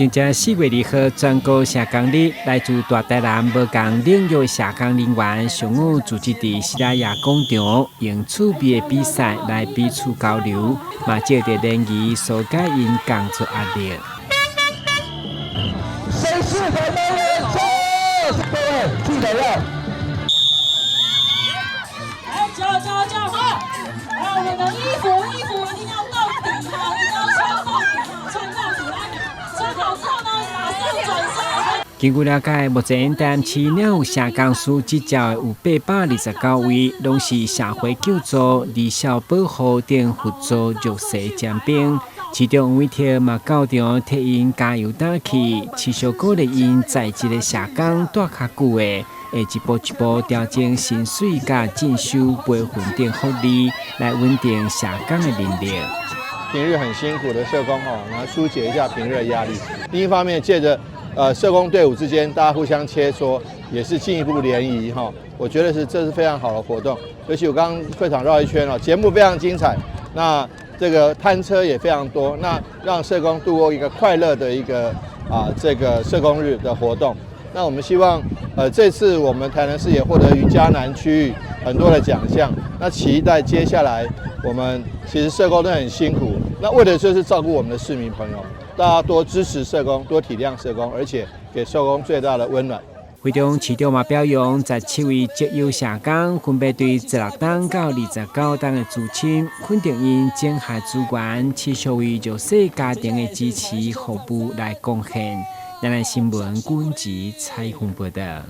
迎接4月2號全國社工日，來自大台南無同領域社工人員相互組織佇西拉雅廣場，用趣味的比賽來彼此交流，嘛借着聯誼紓解因工作壓力。誰是我們的人？各位記得要。叫好！我們的衣服一定要到底哈，一定要穿到底哈，穿到底來，穿好之後呢，馬上轉身。經過了解，目前台南市領有社工師執照有829位，攏是社會救助、兒少保護等輔助弱勢尖兵。其中有位條嘛校長替因加油打氣，持續鼓勵因在職的社工待較久的。會一步一步調整薪水甲進修培訓等福利，來穩定社工的能力。平日很辛苦的社工然後疏解一下平日的壓力。另一方面，借着社工隊伍之間大家互相切磋，也是進一步聯誼我覺得這是非常好的活動。尤其我剛剛會場繞一圈節目非常精彩，那這個攤車也非常多，那讓社工度過一個快樂的一個這個社工日的活動。那我們希望這次我們台南市也獲得於嘉南區域很多的獎項，那期待接下來我們其實社工都很辛苦，那為的就是照顧我們的市民朋友，大家多支持社工，多體諒社工，而且給社工最大的溫暖。會中市長嘛表揚17位職業社工分別對16檔到29檔的資深，肯定因種下資源，持續為弱勢家庭的支持服務來貢獻。台南新聞軍籍採訪報道。